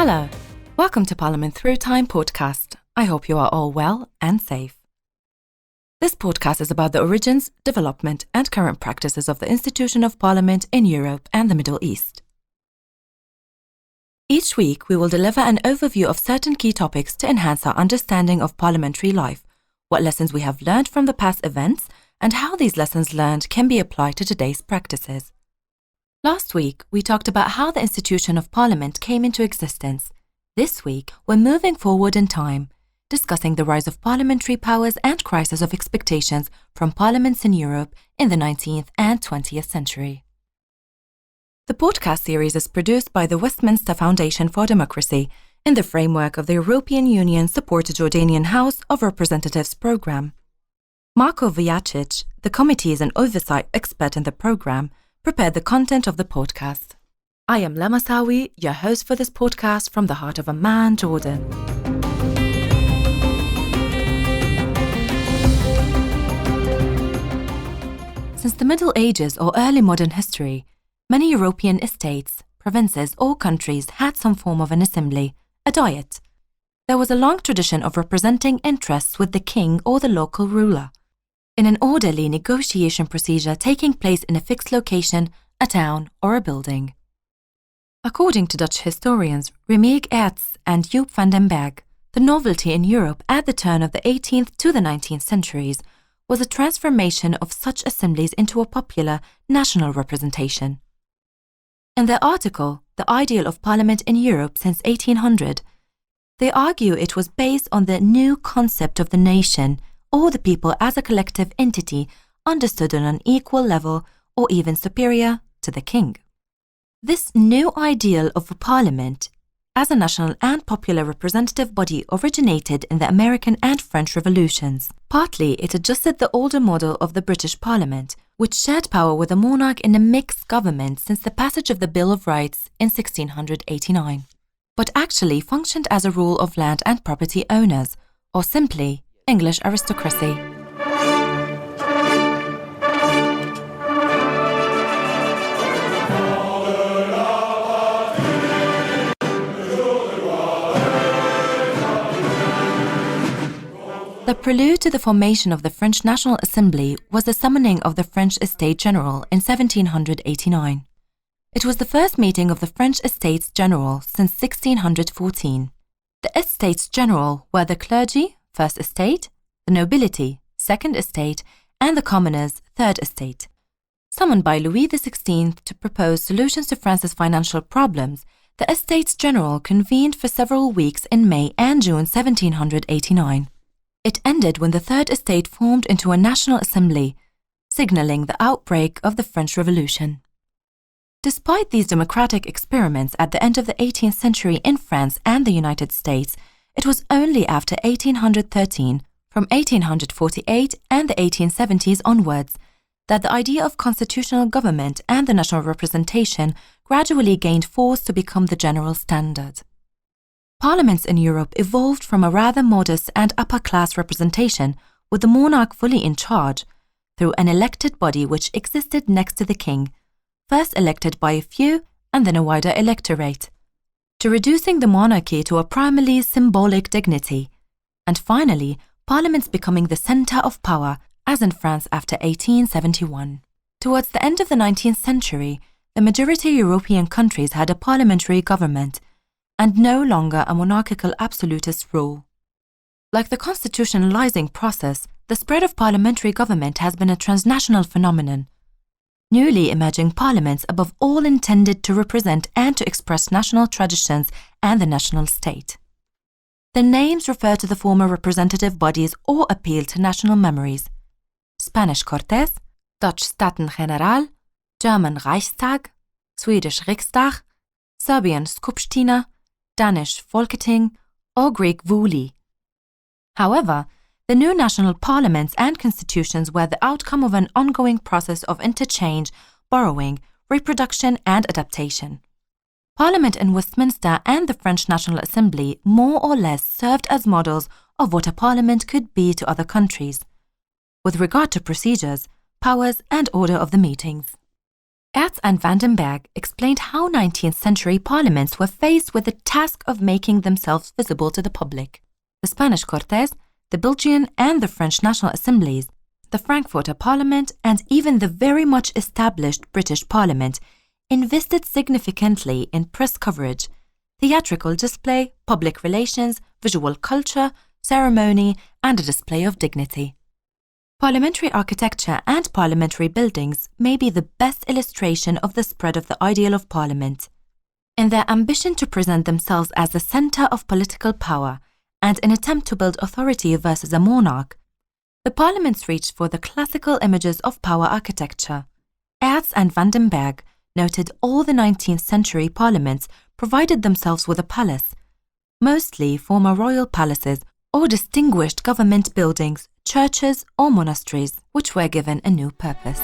Hello, welcome to Parliament Through Time podcast. I hope you are all well and safe. This podcast is about the origins, development and current practices of the institution of Parliament in Europe and the Middle East. Each week we will deliver an overview of certain key topics to enhance our understanding of parliamentary life, what lessons we have learned from the past events, and how these lessons learned can be applied to today's practices. Last week, we talked about how the institution of Parliament came into existence. This week, we're moving forward in time, discussing the rise of parliamentary powers and crisis of expectations from parliaments in Europe in the 19th and 20th century. The podcast series is produced by the Westminster Foundation for Democracy in the framework of the European Union supported Jordanian House of Representatives program. Marko Vujacic, the Committees and Oversight expert in the program, prepared the content of the podcast. I am Lamasawi, your host for this podcast from the heart of Amman, Jordan. Since the Middle Ages or early modern history, many European estates, provinces or countries had some form of an assembly, a diet. There was a long tradition of representing interests with the king or the local ruler, in an orderly negotiation procedure taking place in a fixed location, a town or a building. According to Dutch historians Remiek Ertz and Joop van den Berg, the novelty in Europe at the turn of the 18th to the 19th centuries was a transformation of such assemblies into a popular national representation. In their article, The Ideal of Parliament in Europe since 1800, they argue it was based on the new concept of the nation or the people as a collective entity understood on an equal level or even superior to the king. This new ideal of a parliament as a national and popular representative body originated in the American and French revolutions. Partly, it adjusted the older model of the British Parliament, which shared power with a monarch in a mixed government since the passage of the Bill of Rights in 1689, but actually functioned as a rule of land and property owners, or simply English aristocracy. The prelude to the formation of the French National Assembly was the summoning of the French Estates General in 1789. It was the first meeting of the French Estates General since 1614. The Estates General were the clergy, First Estate, the nobility, Second Estate, and the commoners, Third Estate. Summoned by Louis XVI to propose solutions to France's financial problems, the Estates General convened for several weeks in May and June 1789. It ended when the Third Estate formed into a National Assembly, signalling the outbreak of the French Revolution. Despite these democratic experiments at the end of the 18th century in France and the United States, it was only after 1813, from 1848 and the 1870s onwards, that the idea of constitutional government and the national representation gradually gained force to become the general standard. Parliaments in Europe evolved from a rather modest and upper-class representation with the monarch fully in charge, through an elected body which existed next to the king, first elected by a few and then a wider electorate, to reducing the monarchy to a primarily symbolic dignity, and finally, parliaments becoming the centre of power, as in France after 1871. Towards the end of the 19th century, the majority European countries had a parliamentary government, and no longer a monarchical absolutist rule. Like the constitutionalizing process, the spread of parliamentary government has been a transnational phenomenon. Newly emerging parliaments above all intended to represent and to express national traditions and the national state. The names refer to the former representative bodies or appeal to national memories. Spanish Cortes, Dutch Staten-General, German Reichstag, Swedish Riksdag, Serbian Skupština, Danish Folketing, or Greek Vuli. However, the new national parliaments and constitutions were the outcome of an ongoing process of interchange, borrowing, reproduction and adaptation. Parliament in Westminster and the French National Assembly more or less served as models of what a parliament could be to other countries, with regard to procedures, powers and order of the meetings. Ertz and van den Berg explained how 19th century parliaments were faced with the task of making themselves visible to the public. The Spanish Cortes, the Belgian and the French National Assemblies, the Frankfurter Parliament, and even the very much established British Parliament invested significantly in press coverage, theatrical display, public relations, visual culture, ceremony, and a display of dignity. Parliamentary architecture and parliamentary buildings may be the best illustration of the spread of the ideal of Parliament. In their ambition to present themselves as the centre of political power and an attempt to build authority versus a monarch, the parliaments reached for the classical images of power architecture. Ertz and van den Berg noted all the 19th century parliaments provided themselves with a palace, mostly former royal palaces or distinguished government buildings, churches or monasteries, which were given a new purpose.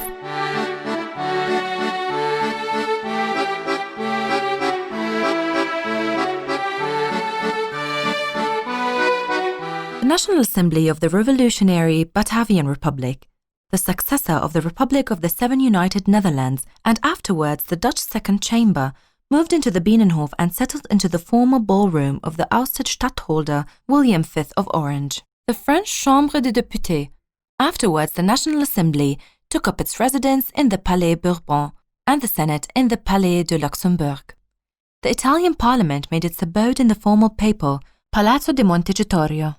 The National Assembly of the Revolutionary Batavian Republic, the successor of the Republic of the Seven United Netherlands and afterwards the Dutch Second Chamber, moved into the Binnenhof and settled into the former ballroom of the ousted stadtholder William V of Orange. The French Chambre des Députés, afterwards the National Assembly, took up its residence in the Palais Bourbon and the Senate in the Palais de Luxembourg. The Italian Parliament made its abode in the former papal Palazzo di Montecitorio.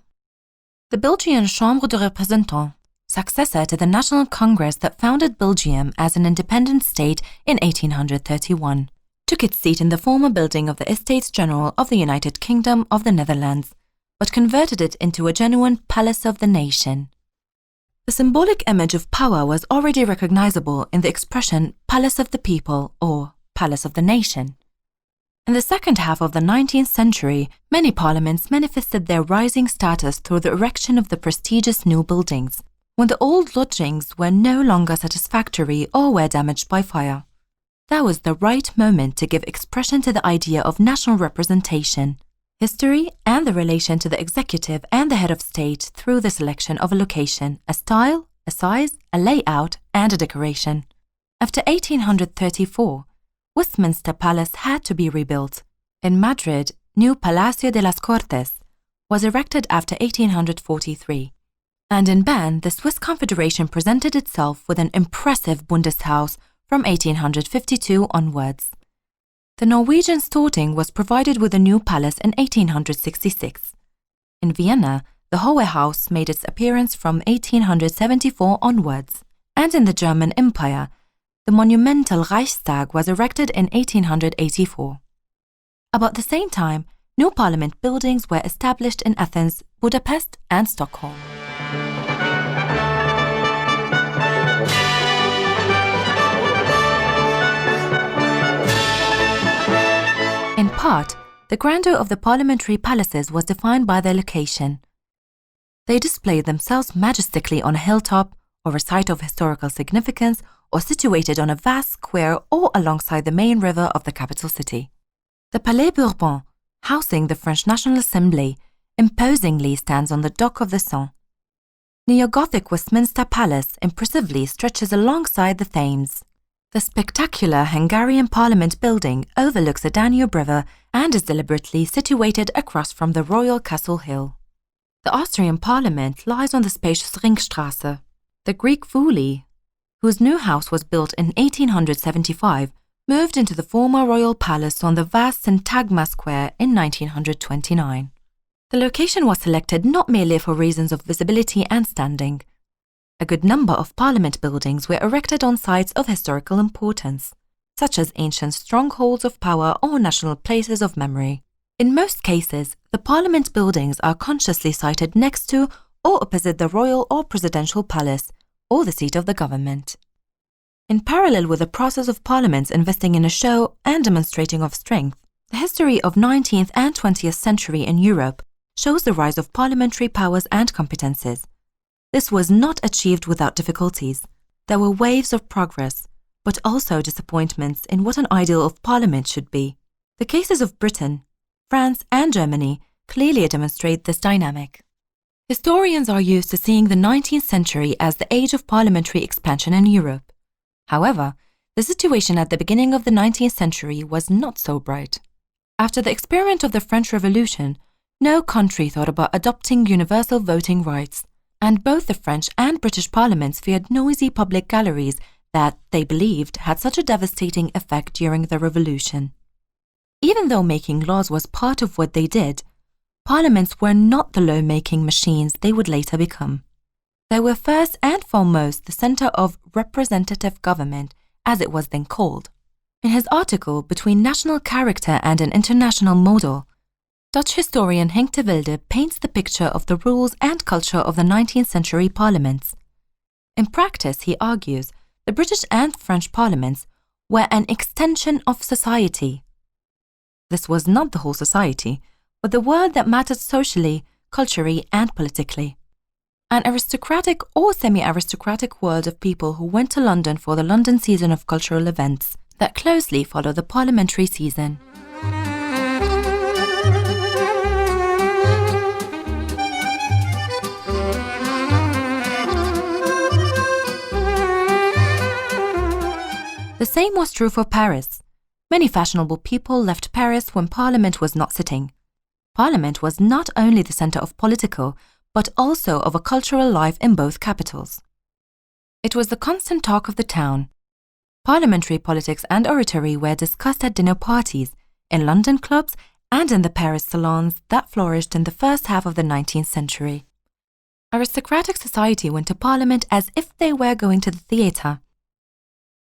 The Belgian Chambre de Représentants, successor to the National Congress that founded Belgium as an independent state in 1831, took its seat in the former building of the Estates General of the United Kingdom of the Netherlands, but converted it into a genuine palace of the nation. The symbolic image of power was already recognizable in the expression Palace of the People or Palace of the Nation. In the second half of the 19th century, many parliaments manifested their rising status through the erection of the prestigious new buildings, when the old lodgings were no longer satisfactory or were damaged by fire. That was the right moment to give expression to the idea of national representation, history, and the relation to the executive and the head of state through the selection of a location, a style, a size, a layout, and a decoration. After 1834, Westminster Palace had to be rebuilt. In Madrid, new Palacio de las Cortes was erected after 1843. And in Bern, the Swiss Confederation presented itself with an impressive Bundeshaus from 1852 onwards. The Norwegian Storting was provided with a new palace in 1866. In Vienna, the Hohe Haus made its appearance from 1874 onwards, and in the German Empire, the monumental Reichstag was erected in 1884. About the same time, new parliament buildings were established in Athens, Budapest, and Stockholm. In part, the grandeur of the parliamentary palaces was defined by their location. They displayed themselves majestically on a hilltop, or a site of historical significance, or situated on a vast square or alongside the main river of the capital city. The Palais Bourbon, housing the French National Assembly, imposingly stands on the dock of the Seine. Neo-Gothic Westminster Palace impressively stretches alongside the Thames. The spectacular Hungarian Parliament building overlooks the Danube River and is deliberately situated across from the Royal Castle Hill. The Austrian Parliament lies on the spacious Ringstrasse. The Greek Fouli, whose new house was built in 1875, moved into the former royal palace on the vast Syntagma Square in 1929. The location was selected not merely for reasons of visibility and standing. A good number of parliament buildings were erected on sites of historical importance, such as ancient strongholds of power or national places of memory. In most cases, the parliament buildings are consciously sited next to or opposite the royal or presidential palace, or the seat of the government. In parallel with the process of parliaments investing in a show and demonstrating of strength, the history of 19th and 20th century in Europe shows the rise of parliamentary powers and competences. This was not achieved without difficulties. There were waves of progress, but also disappointments in what an ideal of parliament should be. The cases of Britain, France, and Germany clearly demonstrate this dynamic. Historians are used to seeing the 19th century as the age of parliamentary expansion in Europe. However, The situation at the beginning of the 19th century was not so bright. After the experiment of the French Revolution, no country thought about adopting universal voting rights, and both the French and British parliaments feared noisy public galleries that, they believed, had such a devastating effect during the Revolution. Even though making laws was part of what they did, parliaments were not the law-making machines they would later become. They were first and foremost the centre of representative government, as it was then called. In his article Between National Character and an International Model, Dutch historian Henk de Wilde paints the picture of the rules and culture of the 19th century parliaments. In practice, he argues, the British and French parliaments were an extension of society. This was not the whole society, but the world that mattered socially, culturally, and politically. An aristocratic or semi-aristocratic world of people who went to London for the London season of cultural events that closely follow the parliamentary season. The same was true for Paris. Many fashionable people left Paris when Parliament was not sitting. Parliament was not only the centre of political, but also of a cultural life in both capitals. It was the constant talk of the town. Parliamentary politics and oratory were discussed at dinner parties, in London clubs, and in the Paris salons that flourished in the first half of the 19th century. Aristocratic society went to Parliament as if they were going to the theatre.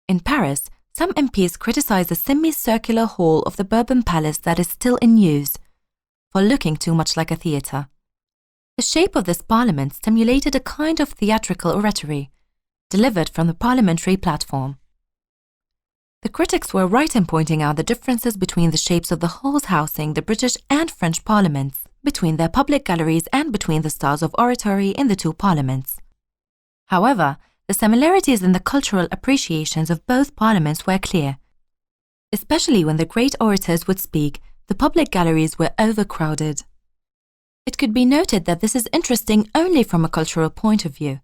In Paris, some MPs criticized the semicircular hall of the Bourbon Palace that is still in use for looking too much like a theatre. The shape of this parliament stimulated a kind of theatrical oratory, delivered from the parliamentary platform. The critics were right in pointing out the differences between the shapes of the halls housing the British and French parliaments, between their public galleries and between the styles of oratory in the two parliaments. However, the similarities in the cultural appreciations of both parliaments were clear. Especially when the great orators would speak, the public galleries were overcrowded. It could be noted that this is interesting only from a cultural point of view,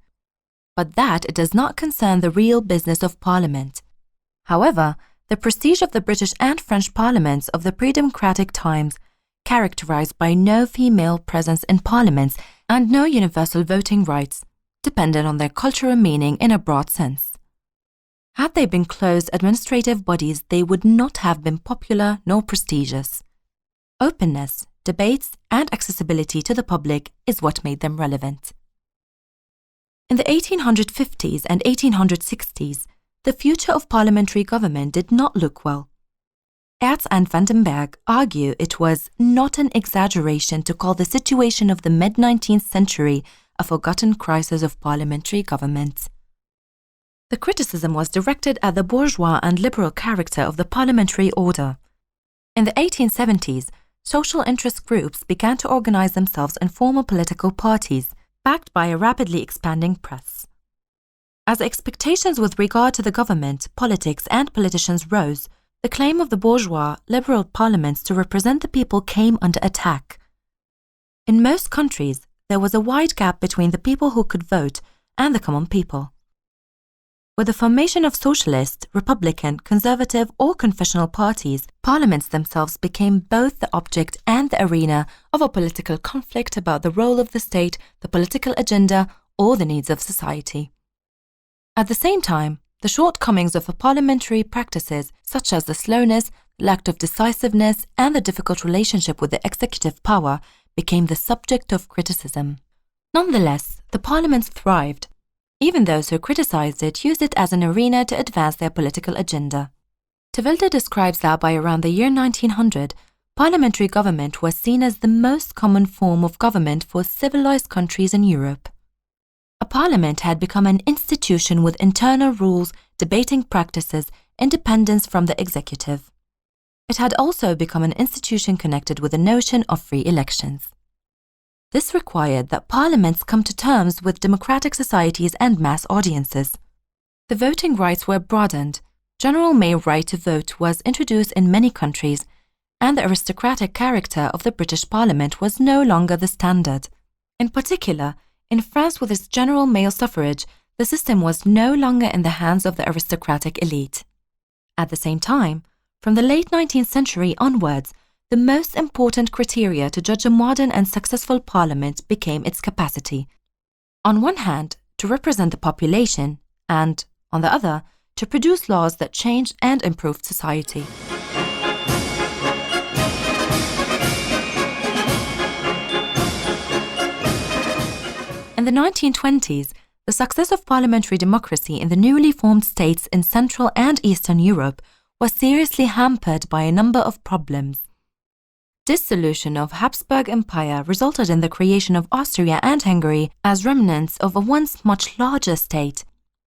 but that it does not concern the real business of Parliament. However, the prestige of the British and French parliaments of the pre-democratic times, characterized by no female presence in parliaments and no universal voting rights, depended on their cultural meaning in a broad sense. Had they been closed administrative bodies, they would not have been popular nor prestigious. Openness, debates, and accessibility to the public is what made them relevant. In the 1850s and 1860s, the future of parliamentary government did not look well. Ertz and Van den Berg argue it was not an exaggeration to call the situation of the mid-19th century a forgotten crisis of parliamentary government. The criticism was directed at the bourgeois and liberal character of the parliamentary order. In the 1870s, social interest groups began to organize themselves in formal political parties, backed by a rapidly expanding press. As expectations with regard to the government, politics, and politicians rose, the claim of the bourgeois, liberal parliaments to represent the people came under attack. In most countries, there was a wide gap between the people who could vote and the common people. With the formation of socialist, republican, conservative, or confessional parties, parliaments themselves became both the object and the arena of a political conflict about the role of the state, the political agenda, or the needs of society. At the same time, the shortcomings of the parliamentary practices, such as the slowness, lack of decisiveness, and the difficult relationship with the executive power, became the subject of criticism. Nonetheless, the parliaments thrived. Even those who criticized it used it as an arena to advance their political agenda. De Wilde describes that by around the year 1900, parliamentary government was seen as the most common form of government for civilized countries in Europe. A parliament had become an institution with internal rules, debating practices, independence from the executive. It had also become an institution connected with the notion of free elections. This required that parliaments come to terms with democratic societies and mass audiences. The voting rights were broadened, general male right to vote was introduced in many countries, and the aristocratic character of the British Parliament was no longer the standard. In particular, in France with its general male suffrage, the system was no longer in the hands of the aristocratic elite. At the same time, from the late 19th century onwards, the most important criteria to judge a modern and successful parliament became its capacity, on one hand, to represent the population, and, on the other, to produce laws that changed and improved society. In the 1920s, the success of parliamentary democracy in the newly formed states in Central and Eastern Europe was seriously hampered by a number of problems. Dissolution of Habsburg Empire resulted in the creation of Austria and Hungary as remnants of a once much larger state,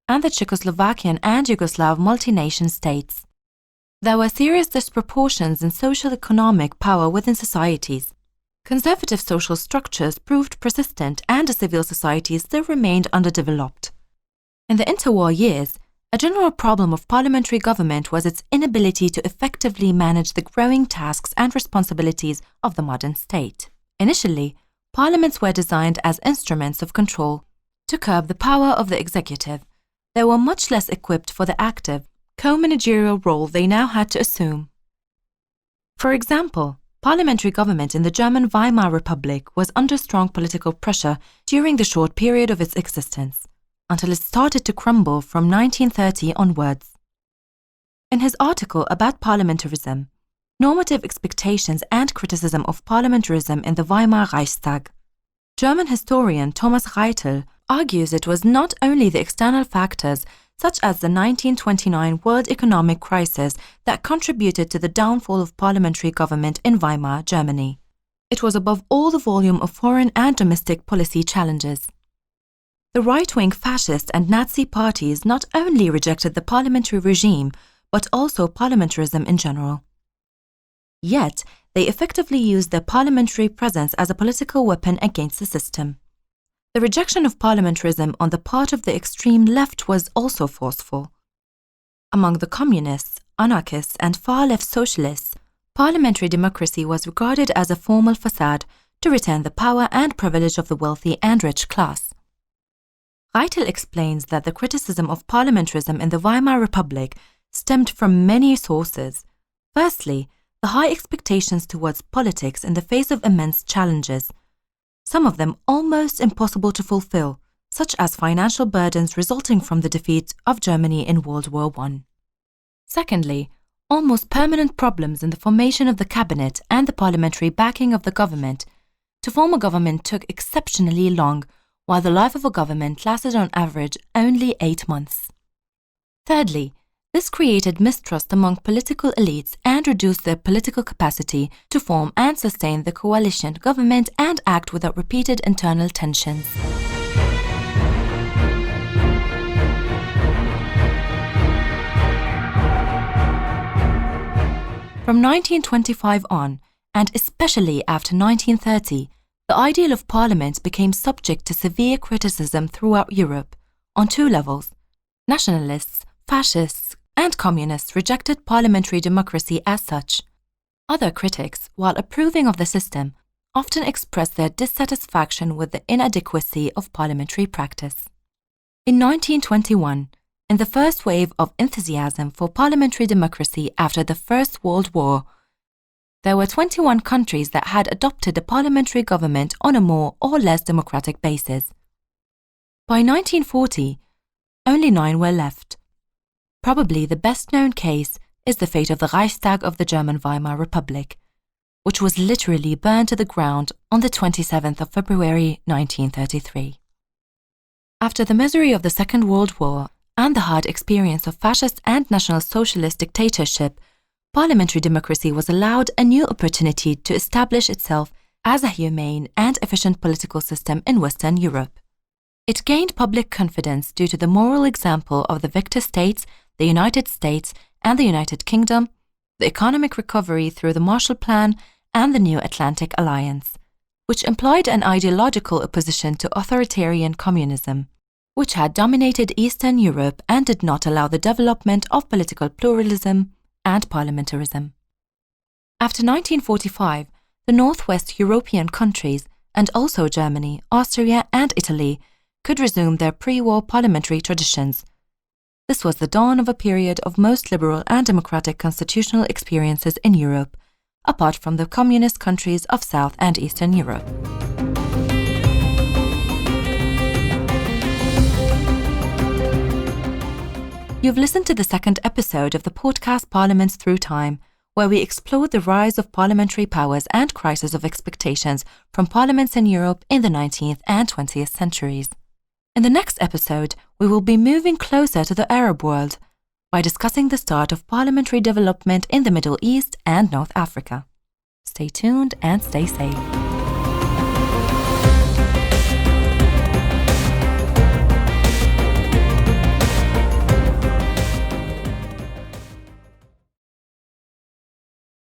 and the Czechoslovakian and Yugoslav multi-nation states. There were serious disproportions in social-economic power within societies. Conservative social structures proved persistent, and a civil society still remained underdeveloped. In the interwar years, a general problem of parliamentary government was its inability to effectively manage the growing tasks and responsibilities of the modern state. Initially, parliaments were designed as instruments of control to curb the power of the executive. They were much less equipped for the active, co-managerial role they now had to assume. For example, parliamentary government in the German Weimar Republic was under strong political pressure during the short period of its existence, until it started to crumble from 1930 onwards. In his article about parliamentarism, Normative Expectations and Criticism of Parliamentarism in the Weimar Reichstag, German historian Thomas Reitel argues it was not only the external factors such as the 1929 world economic crisis that contributed to the downfall of parliamentary government in Weimar, Germany. It was above all the volume of foreign and domestic policy challenges. The right-wing fascist and Nazi parties not only rejected the parliamentary regime, but also parliamentarism in general. Yet, they effectively used their parliamentary presence as a political weapon against the system. The rejection of parliamentarism on the part of the extreme left was also forceful. Among the communists, anarchists, and far-left socialists, parliamentary democracy was regarded as a formal facade to retain the power and privilege of the wealthy and rich class. Reitel explains that the criticism of parliamentarism in the Weimar Republic stemmed from many sources. Firstly, the high expectations towards politics in the face of immense challenges, some of them almost impossible to fulfill, such as financial burdens resulting from the defeat of Germany in World War I. Secondly, almost permanent problems in the formation of the cabinet and the parliamentary backing of the government. To form a government took exceptionally long, while the life of a government lasted on average only 8 months. Thirdly, this created mistrust among political elites and reduced their political capacity to form and sustain the coalition government and act without repeated internal tensions. From 1925 on, and especially after 1930, the ideal of parliament became subject to severe criticism throughout Europe, on 2 levels. Nationalists, fascists, and communists rejected parliamentary democracy as such. Other critics, while approving of the system, often expressed their dissatisfaction with the inadequacy of parliamentary practice. In 1921, in the first wave of enthusiasm for parliamentary democracy after the First World War, there were 21 countries that had adopted a parliamentary government on a more or less democratic basis. By 1940, only 9 were left. Probably the best-known case is the fate of the Reichstag of the German Weimar Republic, which was literally burned to the ground on the 27th of February 1933. After the misery of the Second World War and the hard experience of fascist and National Socialist dictatorship, parliamentary democracy was allowed a new opportunity to establish itself as a humane and efficient political system in Western Europe. It gained public confidence due to the moral example of the victor states, the United States and the United Kingdom, the economic recovery through the Marshall Plan and the New Atlantic Alliance, which implied an ideological opposition to authoritarian communism, which had dominated Eastern Europe and did not allow the development of political pluralism and parliamentarism. After 1945, the Northwest European countries, and also Germany, Austria and Italy, could resume their pre-war parliamentary traditions. This was the dawn of a period of most liberal and democratic constitutional experiences in Europe, apart from the communist countries of South and Eastern Europe. You've listened to the second episode of the podcast Parliaments Through Time, where we explored the rise of parliamentary powers and crisis of expectations from parliaments in Europe in the 19th and 20th centuries. In the next episode, we will be moving closer to the Arab world by discussing the start of parliamentary development in the Middle East and North Africa. Stay tuned and stay safe.